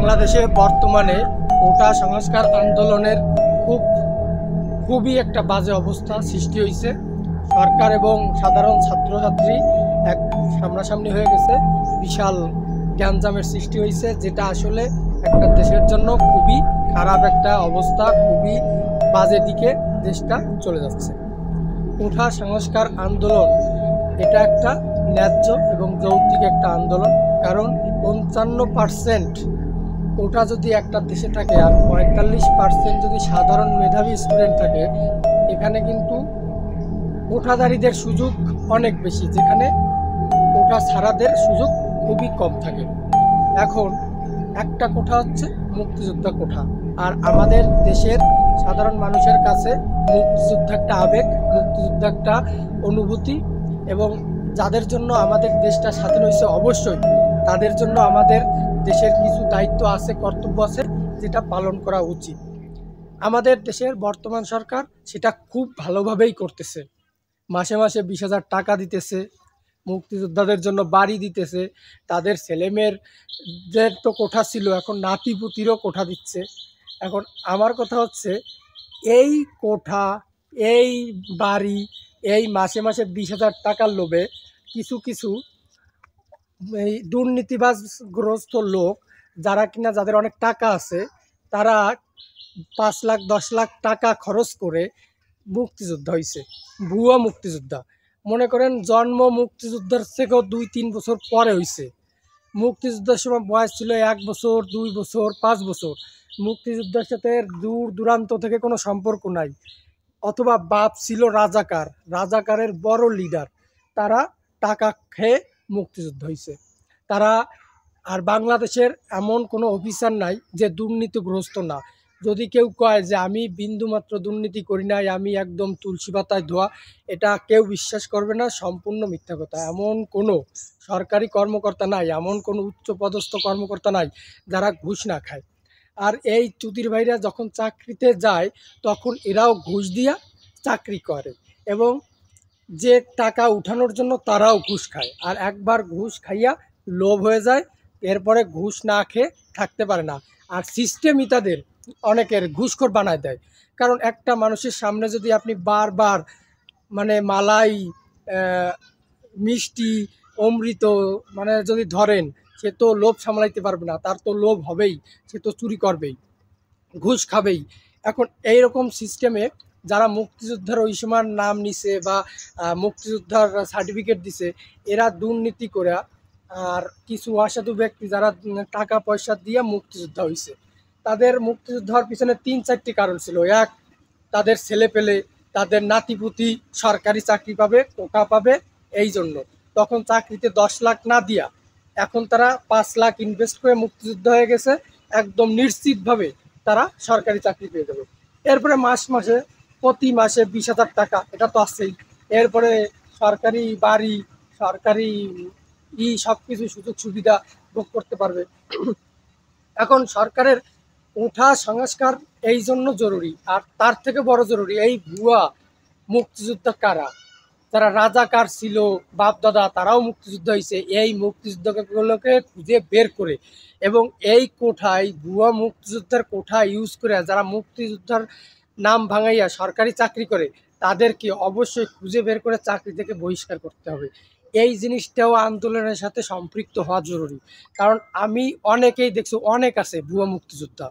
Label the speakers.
Speaker 1: বাংলাদেশে বর্তমানে কোটা সংস্কার আন্দোলনের খুবই একটা বাজে অবস্থা সৃষ্টি হয়েছে। সরকার এবং সাধারণ ছাত্রছাত্রী এক সামনাসামনি হয়ে গেছে, বিশাল গ্যাঞ্জামের সৃষ্টি হয়েছে, যেটা আসলে একটা দেশের জন্য খুবই খারাপ একটা অবস্থা, খুবই বাজে দিকে দেশটা চলে যাচ্ছে। কোটা সংস্কার আন্দোলন এটা একটা ন্যায্য এবং যৌক্তিক একটা আন্দোলন, কারণ 55% কোটা যদি একটা দেশে থাকে আর 45% যদি সাধারণ মেধাবী স্টুডেন্ট থাকে, এখানে কিন্তু কোটাধারীদের সুযোগ অনেক বেশি, যেখানে কোটা ছাড়াদের সুযোগ খুবই কম থাকে। এখন একটা কোঠা হচ্ছে মুক্তিযোদ্ধা কোঠা, আর আমাদের দেশের সাধারণ মানুষের কাছে মুক্তিযোদ্ধা একটা আবেগ, মুক্তিযোদ্ধা একটা অনুভূতি, এবং যাদের জন্য আমাদের দেশটা স্বাধীন হয়েছে অবশ্যই তাদের জন্য আমাদের দেশের কিছু দায়িত্ব আছে, কর্তব্য আছে, যেটা পালন করা উচিত। আমাদের দেশের বর্তমান সরকার সেটা খুব ভালোভাবেই করতেছে। মাসে মাসে 20,000 টাকা দিতেছে, মুক্তিযোদ্ধাদের জন্য বাড়ি দিতেছে, তাদের ছেলেমেয়েদের তো কোঠা ছিল, এখন নাতিপুতিরও কোঠা দিচ্ছে। এখন আমার কথা হচ্ছে, এই কোঠা, এই বাড়ি, এই মাসে মাসে 20,000 টাকার লোভে কিছু এই দুর্নীতিবাজগ্রস্ত লোক, যাদের অনেক টাকা আছে, তারা 5 লাখ 10 লাখ টাকা খরচ করে মুক্তিযোদ্ধা হয়েছে, ভুয়া মুক্তিযোদ্ধা। মনে করেন জন্ম মুক্তিযোদ্ধার থেকেও 2-3 বছর পরে হয়েছে। মুক্তিযুদ্ধের সময় বয়স ছিল 1 বছর, 2 বছর, 5 বছর। মুক্তিযুদ্ধের সাথে দূর দূরান্ত থেকে কোনো সম্পর্ক নাই, অথবা বাপ ছিল রাজাকারের বড় লিডার, তারা টাকা খেয়ে মুক্তিযুদ্ধ হয়েছে। তারা আর বাংলাদেশের এমন কোনো অফিসার নাই যে দুর্নীতিগ্রস্ত না। যদি কেউ কয় যে আমি বিন্দুমাত্র দুর্নীতি করি নাই, আমি একদম তুলসী পাতায় ধোয়া, এটা কেউ বিশ্বাস করবে না, সম্পূর্ণ মিথ্যা কথা। এমন কোনো সরকারি কর্মকর্তা নাই, এমন কোনো উচ্চপদস্থ কর্মকর্তা নাই যারা ঘুষ না খায়। আর এই চুদির ভাইরা যখন চাকরিতে যায়, তখন এরাও ঘুষ দিয়া চাকরি করে, এবং যে টাকা উঠানোর জন্য তারাও ঘুষ খায়। আর একবার ঘুষ খাইয়া লোভ হয়ে যায়, এরপরে ঘুষ না খেয়ে থাকতে পারে না। আর সিস্টেমই তাদের অনেকের ঘুষখোর বানায় দেয়। কারণ একটা মানুষের সামনে যদি আপনি বারবার মালাই, মিষ্টি, অমৃত যদি ধরেন, সে তো লোভ সামলাইতে পারবে না, তার তো লোভ হবেই, সে তো চুরি করবেই, ঘুষ খাবেই। এখন এইরকম সিস্টেমে যারা মুক্তিযোদ্ধার ওই সময় নাম নিছে বা মুক্তিযোদ্ধার সার্টিফিকেট দিছে, এরা দুর্নীতি করে, আর কিছু অসাধু ব্যক্তি যারা টাকা পয়সা দিয়ে মুক্তিযোদ্ধা হয়েছে, তাদের মুক্তিযোদ্ধা হওয়ার পিছনে 3-4টি কারণ ছিল। এক, তাদের ছেলেপেলে, তাদের নাতিপুতি সরকারি চাকরি পাবে, কোটা পাবে, এই জন্য তখন চাকরিতে 10 লাখ না দিয়া এখন তারা 5 লাখ ইনভেস্ট করে মুক্তিযুদ্ধ হয়ে গেছে, একদম নিশ্চিতভাবে তারা সরকারি চাকরি পেয়ে যাবে। এরপরে প্রতি মাসে 20,000 টাকা, এটা তো আছেই। এরপরে সরকারি বাড়ি, সরকারি সব কিছু সুযোগ সুবিধা ভোগ করতে পারবে। এখন সরকারের কোটা সংস্কার এই জন্য জরুরি, আর তার থেকে বড় জরুরি এই ভুয়া মুক্তিযোদ্ধা কারা, যারা রাজাকার ছিল বাপ দাদা, তারাও মুক্তিযুদ্ধ হয়েছে, এই মুক্তিযুদ্ধগুলোকে খুঁজে বের করে, এবং এই কোঠায় ভুয়া মুক্তিযোদ্ধার কোঠা ইউজ করে যারা মুক্তিযোদ্ধার নাম ভাঙাইয়া সরকারি চাকরি করে, তাদেরকে অবশ্যই খুঁজে বের করে চাকরি থেকে বহিষ্কার করতে হবে। এই জিনিসটাও আন্দোলনের সাথে সম্পৃক্ত হওয়া জরুরি, কারণ আমি অনেকেই দেখছি, অনেক আছে ভুয়া মুক্তিযোদ্ধা।